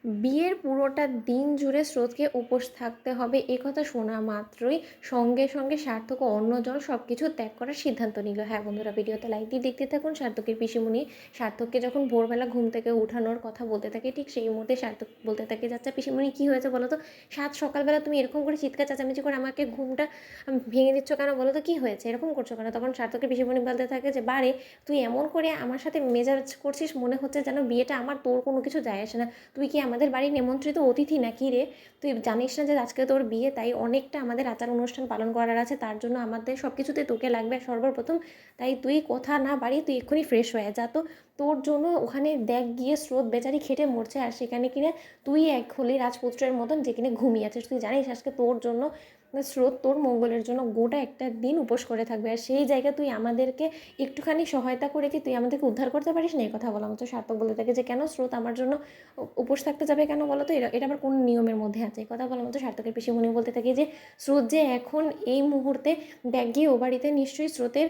বিয়ের পুরোটা দিন জুড়ে স্রোতকে উপোস থাকতে হবে এ কথা শোনা মাত্রই সঙ্গে সঙ্গে সার্থক ও অন্যজন সব কিছু ত্যাগ করার সিদ্ধান্ত নিল। হ্যাঁ বন্ধুরা, ভিডিওতে লাইক দিয়ে দেখতে থাকুন। সার্থকের পিসিমণি সার্থককে যখন ভোরবেলা ঘুম থেকে উঠানোর কথা বলতে থাকে, ঠিক সেই মুহূর্তে সার্থক বলতে থাকে, যাচ্ছে পিসিমণি কী হয়েছে বলো তো, সকালবেলা তুমি এরকম করে চিৎকার চেঁচামেচি করে আমাকে ঘুমটা ভেঙে দিচ্ছ কেন বলো তো, কী হয়েছে, এরকম করছো কেন? তখন সার্থকের পিসিমণি বলতে থাকে যে, বারে তুই এমন করে আমার সাথে মেজাজ করছিস, মনে হচ্ছে যেন বিয়েটা আমার, তোর কোনো কিছু যায় আসে না। তুই কি আমাদের বাড়ির নিমন্ত্রিত অতিথি নাকি রে? তুই জানিস না যে আজকে তোর বিয়ে, তাই অনেকটা আমাদের আচার অনুষ্ঠান পালন করার আছে, তার জন্য আমাদের সব কিছুতে তোকে লাগবে সর্বপ্রথম। তাই তুই কথা না বাড়িয়ে তুই এক্ষুনি ফ্রেশ হয়ে যা তো। তোর জন্য ওখানে দেখ গিয়ে স্রোত বেচারি খেটে মরছে, আর সেখানে কিনা তুই এক হলি রাজপুত্রের মতন যে কিনে ঘুমিয়ে আছিস। তুই জানিস আজকে তোর জন্য স্রোত তোর মঙ্গলের জন্য গোটা একটা দিন উপোস করে থাকবে, আর সেই জায়গায় তুই আমাদেরকে একটুখানি সহায়তা করে কি তুই আমাদেরকে উদ্ধার করতে পারিস না? এই কথা বলা মতো সার্থক বলে থাকে যে, কেন স্রোত আমার জন্য উপোস থাকতে যাবে কেন বলো তো, এটা আবার কোন নিয়মের মধ্যে আছে? এই কথা বলা মতো সার্থকের পিসিমণি বলতে থাকে যে, স্রোত যে এখন এই মুহূর্তে ব্যাগ গিয়ে ও বাড়িতে নিশ্চয়ই স্রোতের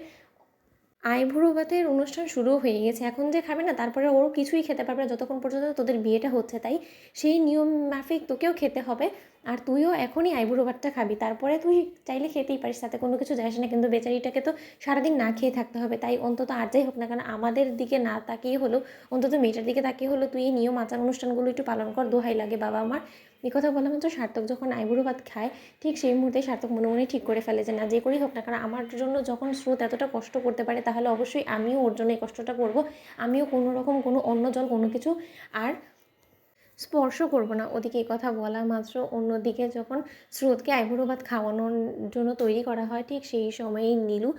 আইবুড়ো ভাতের অনুষ্ঠান শুরু হয়ে গেছে, এখন যে খাবে না তারপরে ওরও কিছুই খেতে পারবে না যতক্ষণ পর্যন্ত তোদের বিয়েটা হচ্ছে। তাই সেই নিয়ম মাফিক তোকেও খেতে হবে, আর তুইও এখনই আইবুড়ো ভাতটা খাবি, তারপরে তুই চাইলে খেতেই পারিস, তাতে কোনো কিছু যায় আসে না, কিন্তু বেচারিটাকে তো সারাদিন না খেয়ে থাকতে হবে। তাই অন্তত আর যাই হোক না কেন, আমাদের দিকে না তাকিয়ে হলো, অন্তত মেয়েটার দিকে তাকিয়ে হলো তুই এই নিয়ম আচার অনুষ্ঠানগুলো একটু পালন কর, দোহাই লাগে বাবা আমার। এই কথা বলা মাত্র সার্থক যখন আইবুড়ো ভাত খায়, ঠিক সেই মুহূর্তে সার্থক মনে মনে ঠিক করে ফেলে যে, না, যে করেই হোক না কারণ আমার জন্য যখন স্রোত এতটা কষ্ট করতে পারে, তাহলে অবশ্যই আমিও ওর জন্য এই কষ্টটা করব। আমিও কোনো রকম কোনো অন্য জল কোনো কিছু আর স্পর্শ করব না। ওদিকে এই কথা বলা মাত্র অন্যদিকে যখন স্রোতকে আইবুড়ো ভাত খাওয়ানোর জন্য তৈরি করা হয়, ঠিক সেই সময়েই নীলু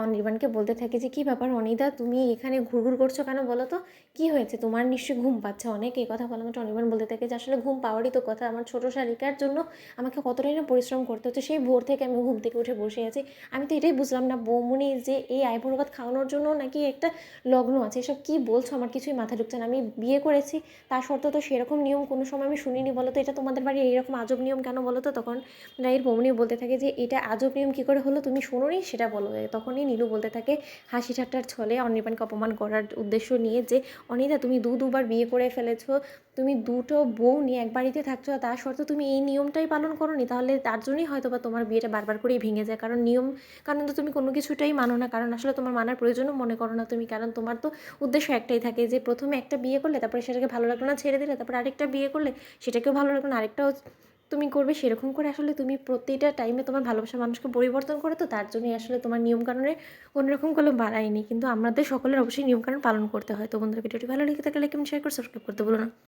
অনির্বাণকে বলতে থাকে যে, কী ব্যাপার অনিদা, তুমি এখানে ঘুরঘুর করছো কেন বলো তো, কী হয়েছে তোমার? নিশ্চয়ই ঘুম পাচ্ছে অনেক। এই কথা বলা মাত্র অনির্বাণ বলতে থাকে যে, আসলে ঘুম পাওয়ারই তো কথা, আমার ছোটো শালিকার জন্য আমাকে কতটাই না পরিশ্রম করতে হচ্ছে, সেই ভোর থেকে আমি ঘুম থেকে উঠে বসে আছি। আমি তো এটাই বুঝলাম না বৌমনি, যে এই আইবুড়ো ভাত খাওয়ানোর জন্য নাকি একটা লগ্ন আছে, এসব কী বলছো, আমার কিছুই মাথা ঢুকছে না। আমি বিয়ে করেছি, তা সত্ত্বেও তো সেরকম নিয়ম কোনো সময় আমি শুনিনি, বলো তো, এটা তোমাদের বাড়ির এইরকম আজব নিয়ম কেন বলো তো? তখন রায়ের বৌমনি বলতে থাকে যে, এটা আজব নিয়ম কী করে হলো, তুমি শোনোনি সেটা বলো। তখনই নীলু বলতে থাকে হাসি ঠাট্টার ছলে অনির্বাণকে অপমান করার উদ্দেশ্য নিয়ে যে, অনিদা তুমি দুবার বিয়ে করে ফেলেছো, তুমি দুটো বউ নিয়ে এক বাড়িতে থাকছো, তা সত্ত্বেও তুমি এই নিয়মটাই পালন করোনি, তাহলে তার জন্যই হয়তো বা তোমার বিয়েটা বারবার করেই ভেঙে যায়, কারণ নিয়ম কারণ তো তুমি কোনো কিছুটাই মানো না, কারণ আসলে তোমার মানার প্রয়োজনও মনে করো না তুমি, কারণ তোমার তো উদ্দেশ্য একটাই থাকে যে, প্রথমে একটা বিয়ে করলে, তারপরে সেটাকে ভালো লাগলো না ছেড়ে দিলে, তারপরে আরেকটা বিয়ে করলে সেটাকেও ভালো লাগলো না আরেকটাও তুমি করবে, সেরকম করে আসলে তুমি প্রতিটা টাইমে তোমার ভালোবাসার মানুষকে পরিবর্তন করে, তো তার জন্যই আসলে তোমার নিয়মকানুনে কোনোরকম কোনো বাড়ায়নি, কিন্তু আমাদের সকলের অবশ্যই নিয়মকানুন পালন করতে হয়। তো বন্ধুরা, ভিডিওটি ভালো লেগে থাকলে লাইক কমেন্ট শেয়ার করে সাবস্ক্রাইব করতে ভুলো না।